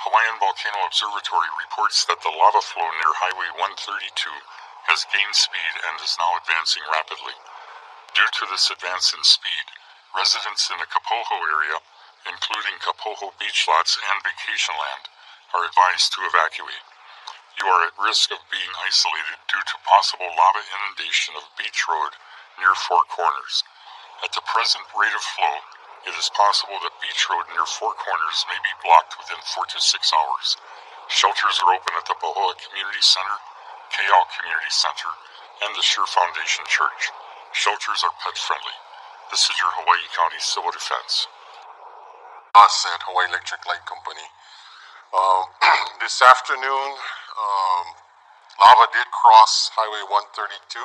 Hawaiian Volcano Observatory reports that the lava flow near Highway 132 has gained speed and is now advancing rapidly. Due to this advance in speed, residents in the Kapoho area, including Kapoho beach lots and Vacationland, are advised to evacuate. You are at risk of being isolated due to possible lava inundation of Beach Road near Four Corners. At the present rate of flow, it is possible that Beach Road near Four Corners may be blocked within 4 to 6 hours. Shelters are open at the Pahoa Community Center, Kayal Community Center, and the Sure Foundation Church. Shelters are pet-friendly. This is your Hawaii County Civil Defense. Us at Hawaii Electric Light Company. This afternoon, lava did cross Highway 132.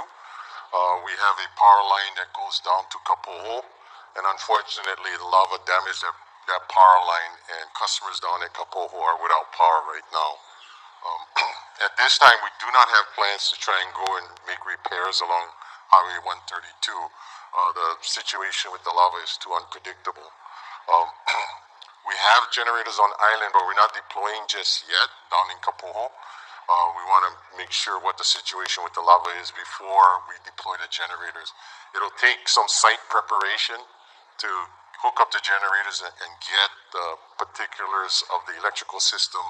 We have a power line that goes down to Kapoho, and unfortunately the lava damaged that power line, and customers down at Kapoho are without power right now. At this time, we do not have plans to try and go and make repairs along Highway 132. The situation with the lava is too unpredictable. We have generators on island, but we're not deploying just yet down in Kapoho. We want to make sure what the situation with the lava is before we deploy the generators. It'll take some site preparation to hook up the generators and get the particulars of the electrical system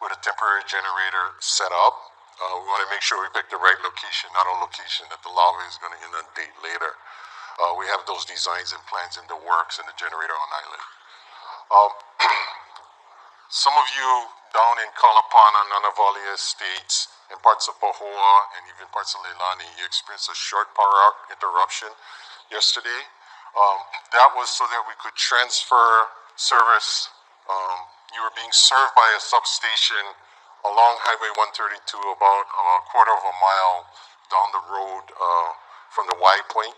with a temporary generator set up. We want to make sure we pick the right location, not a location that the lava is going to inundate later. We have those designs and plans in the works and the generator on island. Some of you down in Kalapana, Nanavali Estates, and parts of Pahoa, and even parts of Leilani, you experienced a short power interruption yesterday. That was so that we could transfer service. You were being served by a substation along Highway 132 about a quarter of a mile down the road from the Y point.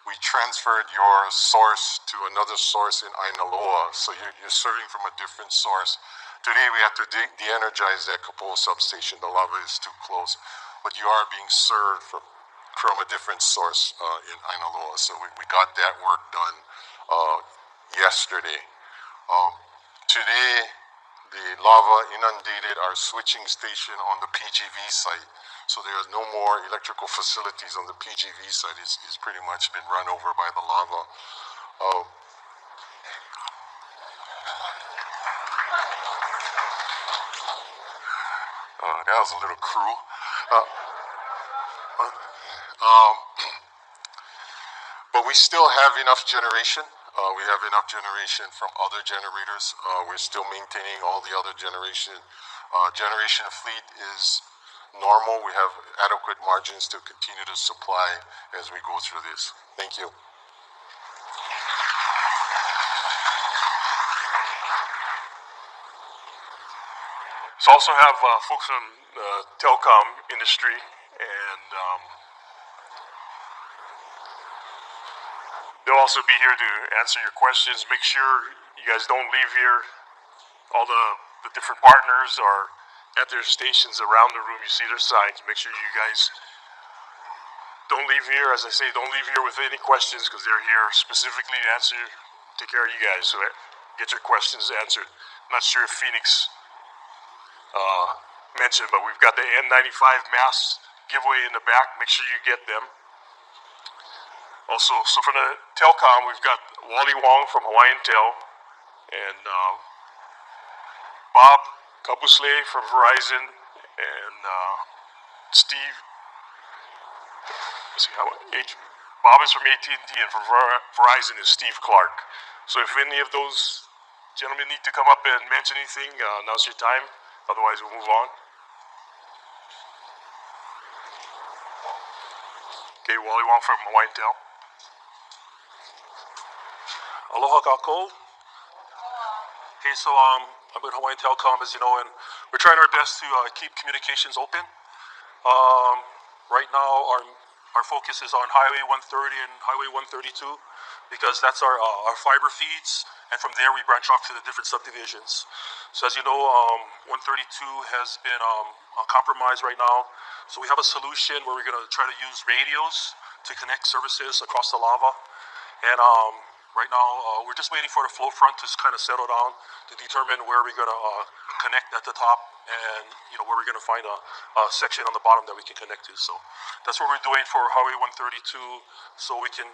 We transferred your source to another source in Ainaloa, so you're serving from a different source. Today we have to de-energize that Kapoho substation. The lava is too close, but you are being served from a different source in Ainaloa, so we got that work done yesterday. Today, the lava inundated our switching station on the PGV site, so there are no more electrical facilities on the PGV site. It's pretty much been run over by the lava. That was a little cruel. But we still have enough generation. We have enough generation from other generators. We're still maintaining all the other generation. Generation fleet is normal. We have adequate margins to continue to supply as we go through this. Thank you. So also have folks from the telecom industry, and they'll also be here to answer your questions. Make sure you guys don't leave here. All the different partners are at their stations around the room. You see their signs. Make sure you guys don't leave here. As I say, don't leave here with any questions, because they're here specifically to take care of you guys. So get your questions answered. I'm not sure if Phoenix mentioned, but we've got the N95 masks giveaway in the back. Make sure you get them. Also, so for the telecom, we've got Wally Wong from Hawaiian Tel, and Bob Kabusle from Verizon, and Steve. Let's see how Bob is from AT&T, and from Verizon is Steve Clark. So if any of those gentlemen need to come up and mention anything, now's your time. Otherwise, we'll move on. Okay, Wally Wong from Hawaiian Tel. Aloha kako. Okay, so I'm with Hawaiian Telecom, as you know, and we're trying our best to keep communications open. Right now, our focus is on Highway 130 and Highway 132, because that's our fiber feeds, and from there we branch off to the different subdivisions. So as you know, 132 has been compromised right now. So we have a solution where we're going to try to use radios to connect services across the lava. And right now, we're just waiting for the flow front to kind of settle down to determine where we're going to connect at the top, and where we're going to find a section on the bottom that we can connect to. So that's what we're doing for Highway 132. So we can,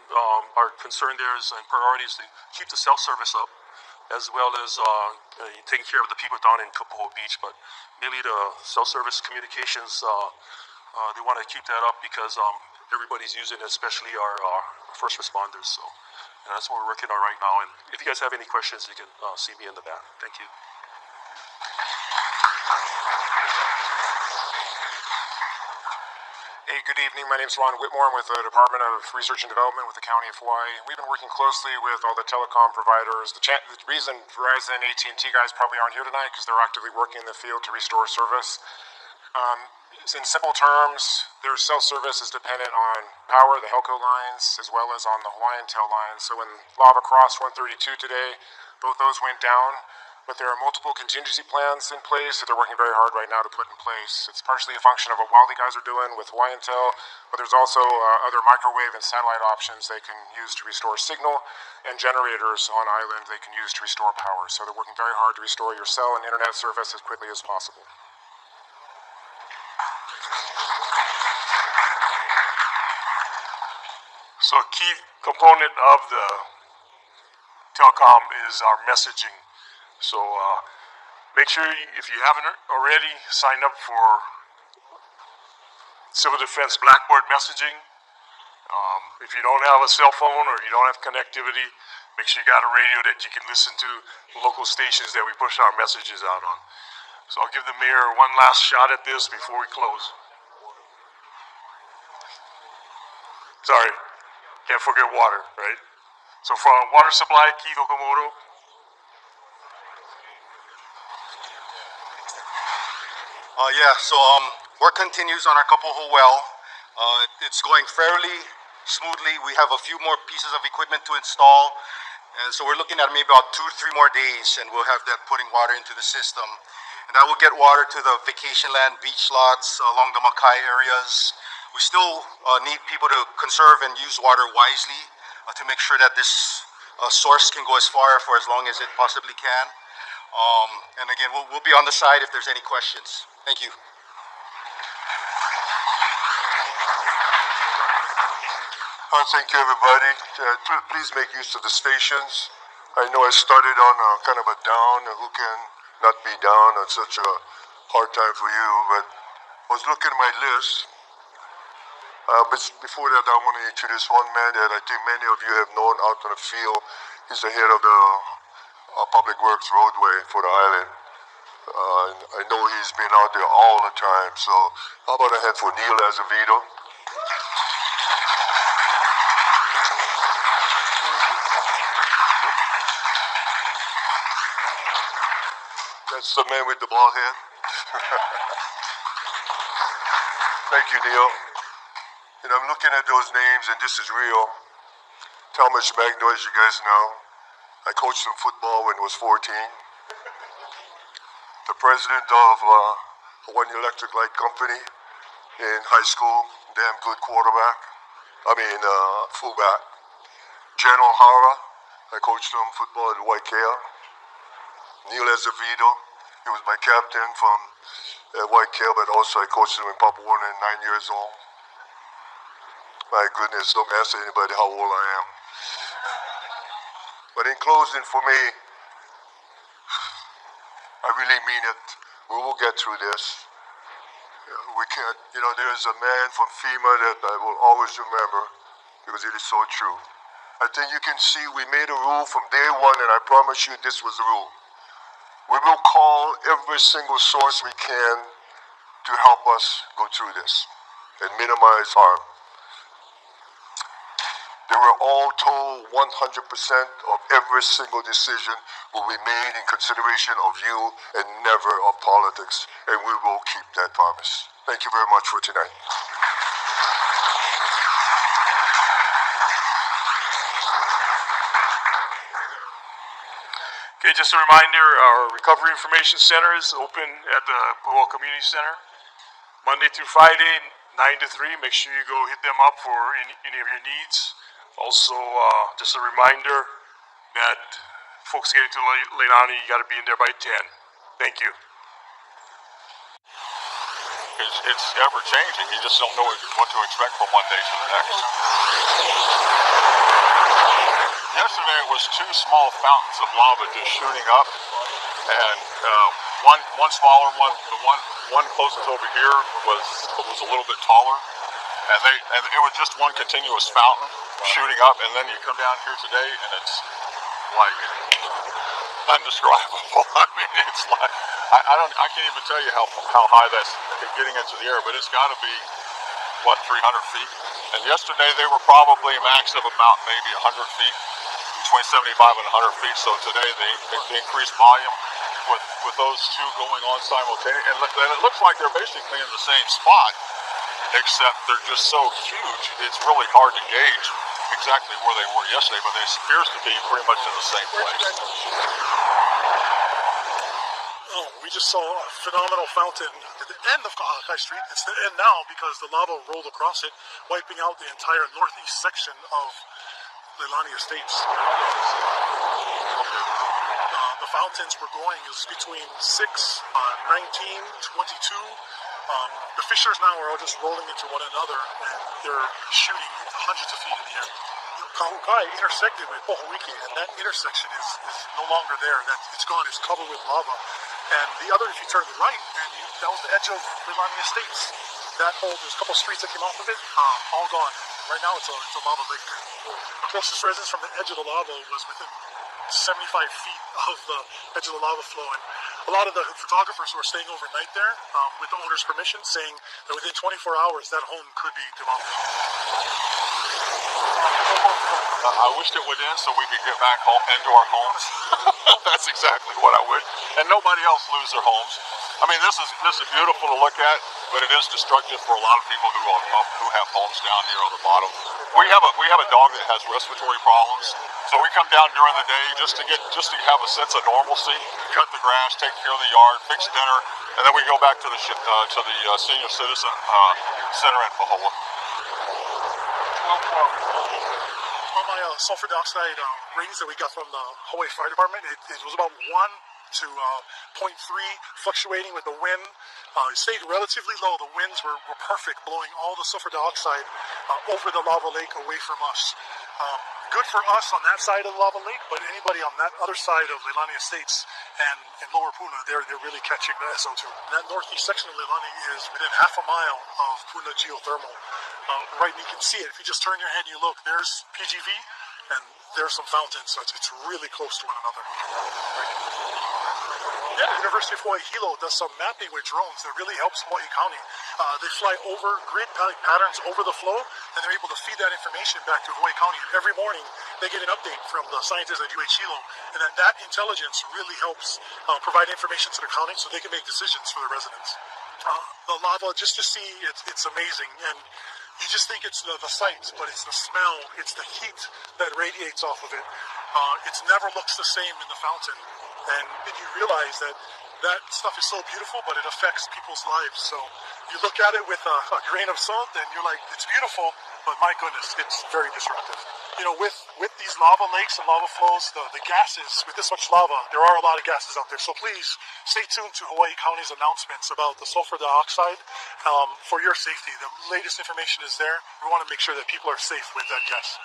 our concern there is, and priority is to keep the cell service up, as well as taking care of the people down in Kapoho Beach. But mainly the cell service communications, they want to keep that up because everybody's using it, especially our first responders. So that's what we're working on right now. And if you guys have any questions, you can see me in the back. Thank you. Hey, good evening. My name is Ron Whitmore. I'm with the Department of Research and Development with the County of Hawaii. We've been working closely with all the telecom providers. The reason Verizon, AT&T guys probably aren't here tonight because they're actively working in the field to restore service. In simple terms, their cell service is dependent on power, the Helco lines, as well as on the Hawaiian Tel lines. So when lava crossed 132 today, both those went down. But there are multiple contingency plans in place that they're working very hard right now to put in place. It's partially a function of what Wally guys are doing with Hawaiian Tel, but there's also other microwave and satellite options they can use to restore signal, and generators on island they can use to restore power. So they're working very hard to restore your cell and internet service as quickly as possible. So a key component of the telecom is our messaging. So make sure, if you haven't already, sign up for Civil Defense Blackboard messaging. If you don't have a cell phone or you don't have connectivity, make sure you got a radio that you can listen to local stations that we push our messages out on. So I'll give the mayor one last shot at this before we close. Sorry, can't forget water, right? So for our water supply, Keith Okamoto. Work continues on our Kapoho well. It's going fairly smoothly. We have a few more pieces of equipment to install, and so we're looking at maybe about 2 to 3 more days, and we'll have that putting water into the system. And that will get water to the Vacationland beach lots along the Makai areas. We still need people to conserve and use water wisely to make sure that this source can go as far for as long as it possibly can. And again, we'll be on the side if there's any questions. Thank you. Thank you, everybody. Please make use of the stations. I know I started on kind of a down, who can not be down on such a hard time for you, but I was looking at my list. But before that, I want to introduce one man that I think many of you have known out on the field. He's the head of the Public Works roadway for the island. I know he's been out there all the time, so how about a hand for Neil Azevedo? That's the man with the bald head. Thank you, Neil. And I'm looking at those names, and this is real. Thomas Magno, as you guys know, I coached him football when he was 14. The president of Hawaii Electric Light Company in high school, damn good quarterback. Fullback. General Hara, I coached him football at Waikea. Neil Azevedo, he was my captain from Waikea, but also I coached him in Papua at 9 years old. My goodness, don't ask anybody how old I am. But in closing, for me, I really mean it. We will get through this. We can't, there's a man from FEMA that I will always remember because it is so true. I think you can see we made a rule from day one, and I promise you this was the rule. We will call every single source we can to help us go through this and minimize harm. They were all told 100% of every single decision will be made in consideration of you and never of politics, and we will keep that promise. Thank you very much for tonight. Okay, just a reminder, our Recovery Information Center is open at the Kapoho Community Center, Monday through Friday, 9 to 3. Make sure you go hit them up for any of your needs. Also, just a reminder that folks getting to Leilani, you got to be in there by 10. Thank you. it's ever changing. You just don't know what to expect from one day to the next. Yesterday it was two small fountains of lava just shooting up, and one smaller one, the one closest over here was a little bit taller, and it was just one continuous fountain shooting up, and then you come down here today and it's like undescribable. I mean, it's like I can't even tell you how high that's getting into the air, but it's got to be what, 300 feet. And yesterday they were probably max of about maybe 100 feet, between 75 and 100 feet. So today they increased volume with those two going on simultaneously, and it looks like they're basically in the same spot, except they're just so huge. It's really hard to gauge exactly where they were yesterday, but it appears to be pretty much in the same place. Oh, we just saw a phenomenal fountain at the end of Kapoho Street. It's the end now because the lava rolled across it, wiping out the entire northeast section of Leilani Estates. The fountains were going, it was between 6, 19, 22. The fissures now are all just rolling into one another, and they're shooting hundreds of feet in the air. Kahukai intersected with Pohoiki, and that intersection is no longer there. It's gone. It's covered with lava. And the other, if you turn to the right, that was the edge of Leilani Estates. There's a couple of streets that came off of it, all gone. And right now it's a lava lake. The closest residence from the edge of the lava was within 75 feet of the edge of the lava flow. And a lot of the photographers who are staying overnight there, with the owner's permission, saying that within 24 hours that home could be demolished. I wished it would end so we could get back home into our homes. That's exactly what I wish. And nobody else lose their homes. I mean, this is beautiful to look at, but it is destructive for a lot of people who have homes down here on the bottom. We have a dog that has respiratory problems, so we come down during the day just to have a sense of normalcy, cut the grass, take care of the yard, fix dinner, and then we go back to the senior citizen center in Kapoho. On my sulfur dioxide ratings that we got from the Hawaii Fire Department, it was about 1 to 0.3, fluctuating with the wind. It stayed relatively low. The winds were perfect, blowing all the sulfur dioxide over the lava lake away from us. Good for us on that side of the lava lake, but anybody on that other side of Leilani Estates and Lower Puna, they're really catching the SO2. And that northeast section of Leilani is within half a mile of Puna geothermal. Right, you can see it. If you just turn your head and you look, there's PGV, and there's some fountains, so it's really close to one another. Yeah, the University of Hawaii Hilo does some mapping with drones that really helps Hawaii County. They fly over grid patterns over the flow, and they're able to feed that information back to Hawaii County. And every morning, they get an update from the scientists at UH Hilo, and that intelligence really helps provide information to the county so they can make decisions for the residents. The lava, just to see, it's amazing, and you just think it's the sights, but it's the smell, it's the heat that radiates off of it. It never looks the same in the fountain, and then you realize that stuff is so beautiful, but it affects people's lives. So you look at it with a grain of salt, and you're like, it's beautiful, but my goodness, it's very disruptive. You know, with these lava lakes and lava flows, the gases, with this much lava, there are a lot of gases out there. So please stay tuned to Hawaii County's announcements about the sulfur dioxide for your safety. The latest information is there. We want to make sure that people are safe with that gas.